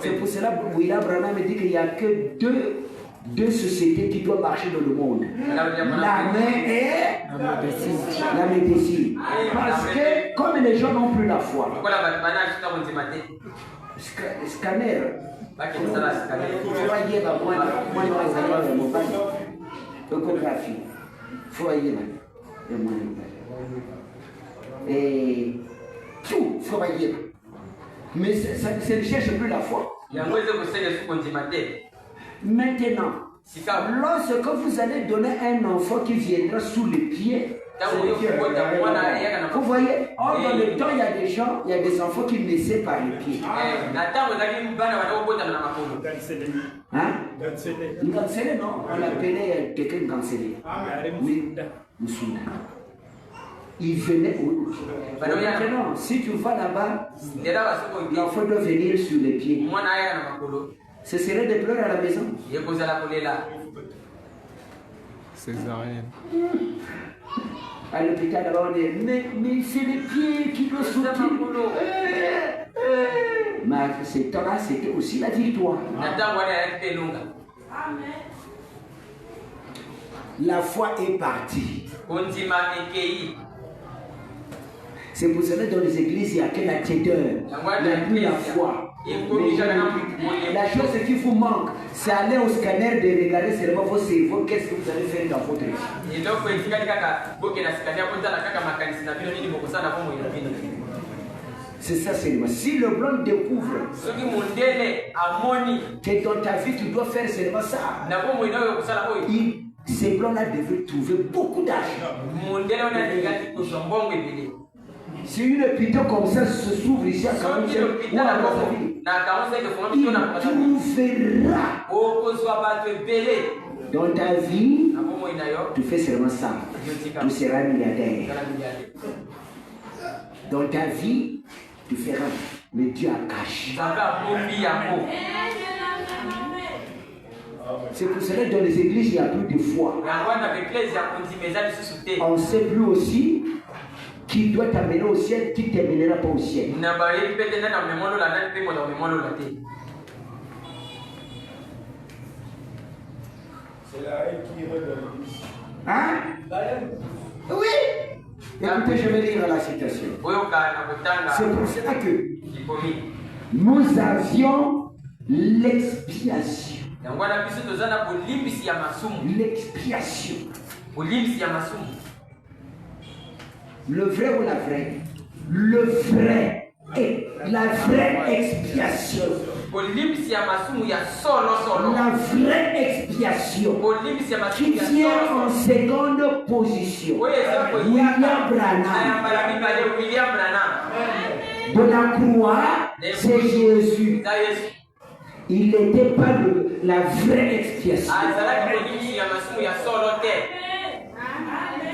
C'est pour cela que William Branham dit qu'il n'y a que deux sociétés qui doivent marcher dans le monde. L'armée et la médecine. Parce que comme les gens n'ont plus la foi, scanner. Et tout, mais ça ne cherche plus la foi. Maintenant, lorsque vous allez donner un enfant qui viendra sous les pieds, vous voyez, dans le temps, il y a des gens, il y a des enfants qui naissaient par les pieds. Hein? Gansélé, non? On l'appelait quelqu'un Gansélé. Oui, Moussouda. Il venait où? Maintenant, si tu vas là-bas, l'enfant doit venir sur les pieds. Ce serait des pleurs à la maison.
Césarienne.
À l'hôpital, d'abord, on dit, mais c'est les pieds qui doivent sortir. Mais ce temps-là, c'était aussi la victoire. La foi est partie. C'est pour cela que dans les églises, il n'y a que la tiédeur. Il n'y a plus la foi. La chose qui vous manque, c'est aller au scanner de regarder seulement vos cerveaux, qu'est-ce que vous allez faire dans votre vie. C'est ça seulement. Si le blanc découvre que dans ta vie tu dois faire seulement ça, ces blancs-là devraient trouver beaucoup d'argent. Si une hôpital comme ça se s'ouvre ici à Cameroun, il trouvera dans ta vie, tu fais seulement ça. Tu seras milliardaire. Dans ta vie, tu feras, mais Dieu a caché. C'est pour cela que dans les églises, il n'y a plus de foi. On ne sait plus aussi qui doit t'amener au ciel, qui ne t'amènera pas au ciel.
C'est la haine qui regarde.
Hein? Oui. Écoutez, je vais lire la citation. C'est pour cela que nous avions l'expiation. L'expiation. Le vrai ou la vraie? Le vrai et la vraie expiation. La vraie expiation qui vient en seconde position. William Branham. De la croix, c'est Jésus. Il n'était pas de la vraie expiation.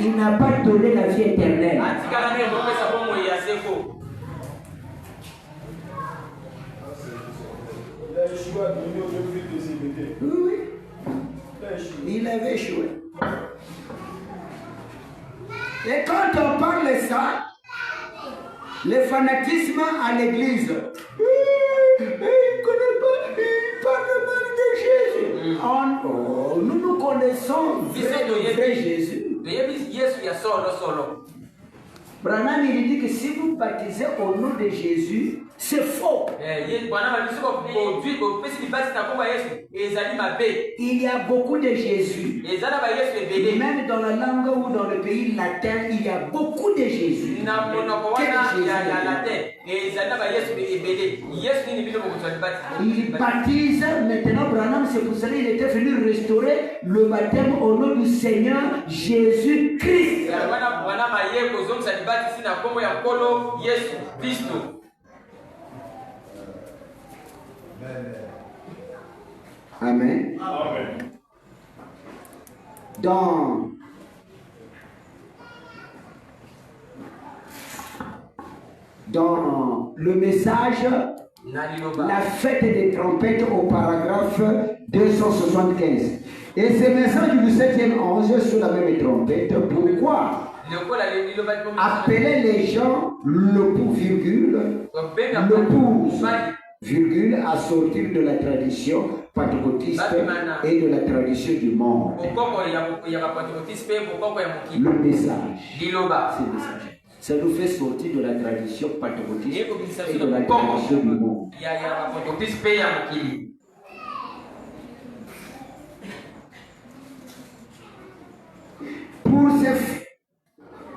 Il n'a pas donné la vie éternelle. Oui. Il avait échoué. Et quand on parle de ça, le fanatisme à l'église, il ne connaît pas, il parle mal de Jésus. Oh, nous connaissons le vrai Jésus. Branham il dit que si vous baptisez au nom de Jésus, c'est faux. Il y a beaucoup de Jésus. Même dans la langue ou dans le pays latin, il y a beaucoup de Jésus. Il baptise maintenant Branham, c'est pour cela qu'il était venu restaurer le baptême au nom du Seigneur Jésus-Christ. Amen. Dans le message, la fête des trompettes au paragraphe 275. Et ce message du 7e ange sur la même trompette, pourquoi appeler les gens le pour virgule, virgule, à sortir de la tradition pentecôtiste et de la tradition du monde. Le message, c'est le message. Ça nous fait sortir de la tradition pentecôtiste et de la tradition du monde.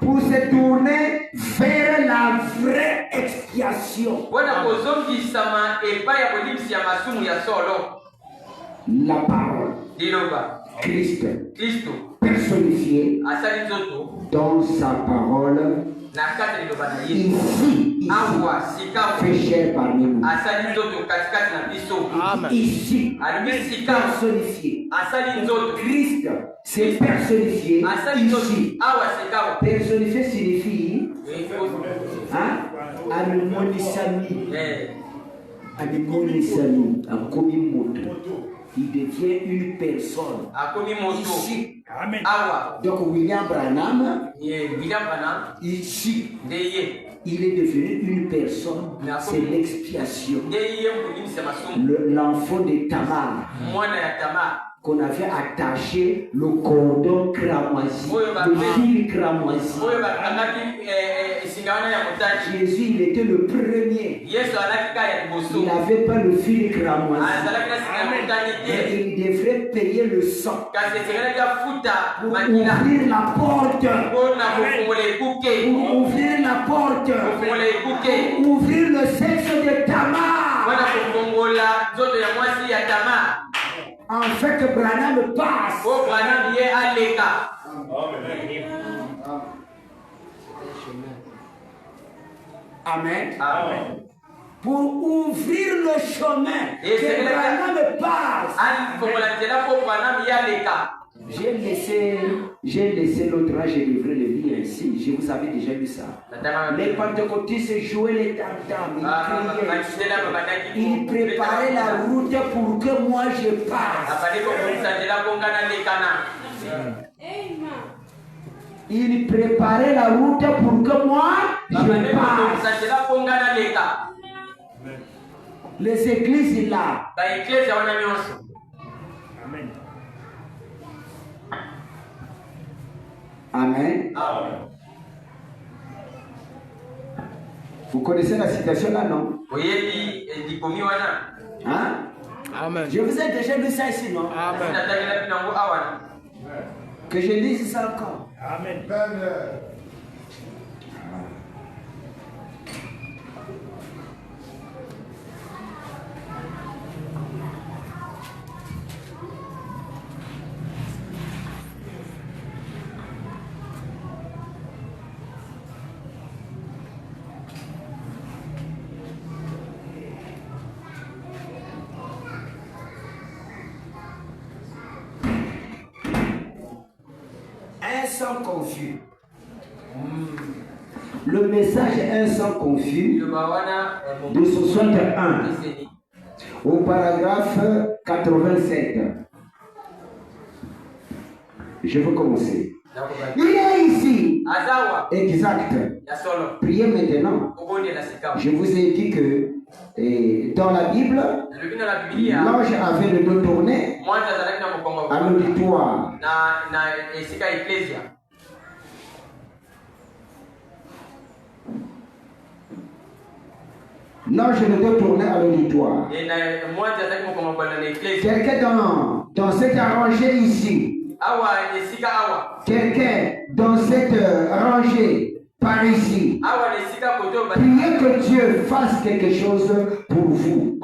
Pour se tourner vers la vraie expiation. La parole. Christ personnifié dans sa parole. Ici, fait chair parmi nous. Ici, personnifié. Christ s'est personnifié ici. Personnifié signifie il devient une personne. Ici. Amen. Donc William Branham, ici, il est devenu une personne. C'est l'expiation. L'enfant de Tamar, qu'on avait attaché le cordon cramoisi, le fil cramoisi. Jésus, il était le premier. Il n'avait pas le fil cramoisi. Et il devrait payer le sang pour ouvrir la porte. Pour ouvrir la porte. Pour ouvrir le sexe de Tamar. En fait, Branham passe. Amen. Amen. Pour ouvrir le chemin que Branham passe. J'ai laissé J'ai laissé l'autre là, j'ai livré le livre ici. Je vous avais déjà lu ça. Les pentecôtistes jouaient les tam-tams, ils préparaient la route pour que moi je passe. Ils préparaient la route pour que moi je passe. Les églises là. Amen. Amen. Vous connaissez la citation là, non? Hein?
Amen.
Je vous ai déjà lu ça ici, non?
Amen.
Que je lise ça encore.
Amen.
Un sang confus. Le message est un sang confus de 61 au paragraphe 87. Je veux commencer. Il est ici. Exact. Priez maintenant. Je vous ai dit que dans la Bible, l'ange avait le dos tourné à l'auditoire. L'ange le dos tourné à l'auditoire. Quelqu'un dans cette rangée ici. Quelqu'un dans cette rangée par ici. Priez que Dieu fasse quelque chose pour vous.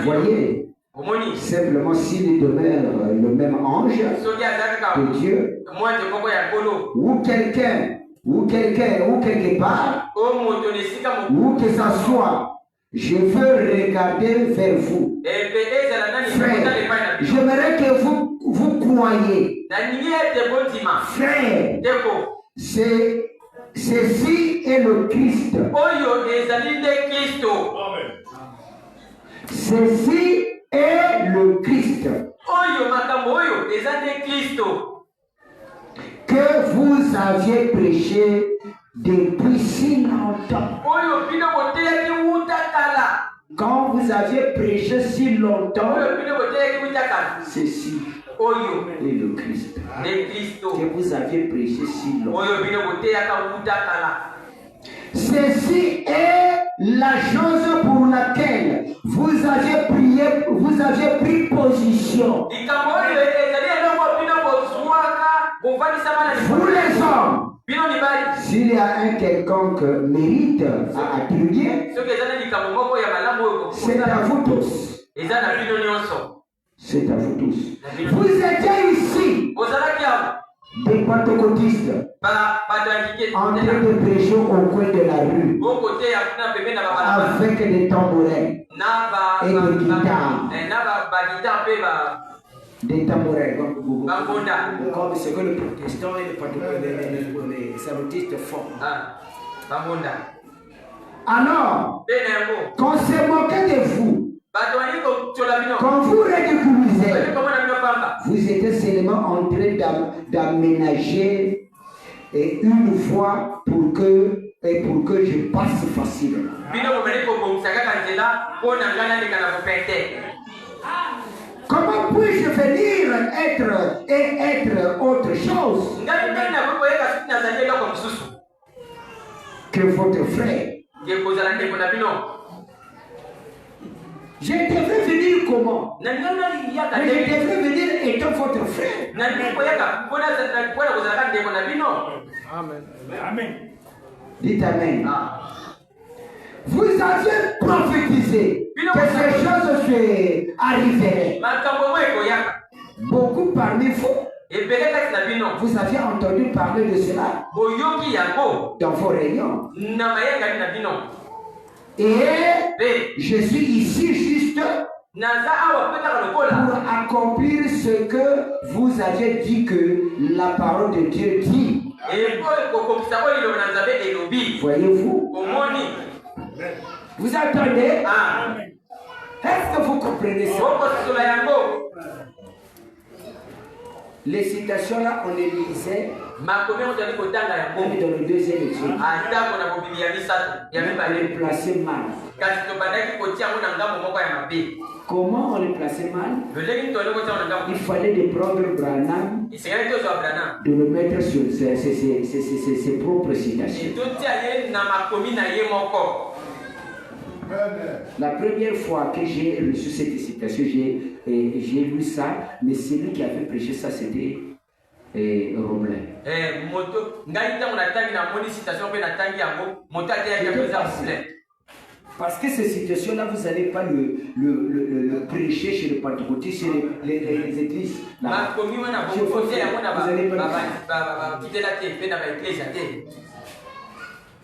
Voyez, simplement s'il demeure le même ange de Dieu, ou quelqu'un, ou quelque part, ou que ça soit, je veux regarder vers vous. Frère, j'aimerais que vous croyez. Frère, ceci est le Christ. Ceci est le Christ. Que vous aviez prêché depuis si longtemps. Quand vous aviez prêché si longtemps, ceci est le Christ. Que vous aviez prêché si longtemps. Ceci est la chose pour laquelle vous aviez prié, vous aviez pris position. Vous les hommes, s'il y a un quelconque mérite à attribuer, c'est à vous tous. C'est à vous tous. Vous étiez ici, des pentecôtistes, en train de prêcher au coin de la rue, avec des tambourins et des guitares. Des tambourins, comme ce que le protestant et les salutistes font. Alors, quand c'est moqué de vous, quand vous ridiculisez, vous êtes seulement en train d'aménager une voie pour que je passe facilement. Comment puis-je venir être autre chose que votre frère? Je devrais venir comment? Mais je devrais venir étant votre frère.
Amen.
Amen.
Dites Amen. Vous aviez prophétisé que ces choses arriveraient. Beaucoup parmi vous, vous aviez entendu parler de cela dans vos réunions. Et je suis ici juste pour accomplir ce que vous avez dit que la parole de Dieu dit. Voyez-vous? Vous attendez? Est-ce que vous comprenez ça? Les citations là, on les lisait dans le deuxième épisode. On les plaçait mal. Comment on les plaçait mal? Il fallait de prendre Branham, de le mettre sur ses propres citations. La première fois que j'ai reçu cette citation, j'ai lu ça, mais celui qui avait prêché ça, c'était Romelin. Parce que ces citations-là, vous n'allez pas le prêcher chez les pentecôtistes, chez les églises. Vous n'allez pas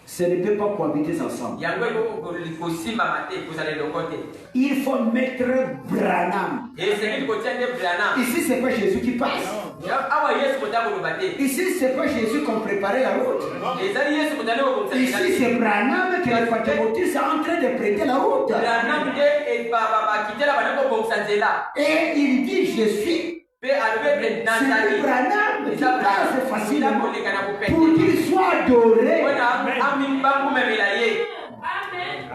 ce ne peut pas cohabiter ensemble. Il faut mettre Branham. Ici, c'est pas Jésus qui passe. Ici, c'est pas Jésus qu'on préparait la route. Ici, c'est Branham qui est pentecôtiste en train de prêter la route. Et il dit, je suis. C'est Branham qui passe facilement pour qu'il soit adoré.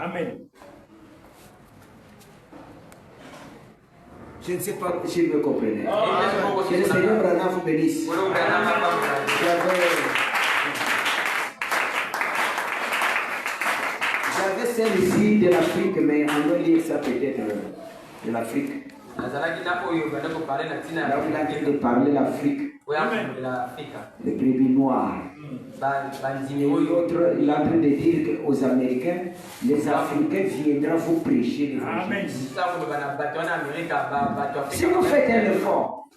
Amen.
Je ne sais pas si vous me comprenez. Que le Seigneur Branham vous bénisse. J'avais celle ici de l'Afrique, mais on va lire ça peut-être de l'Afrique. Là, vous avez de parler l'Afrique. Les brebis noirs. Et l'autre, il est en train de dire aux Américains, les Africains viendront vous prêcher l'évangile. Si vous faites un effort,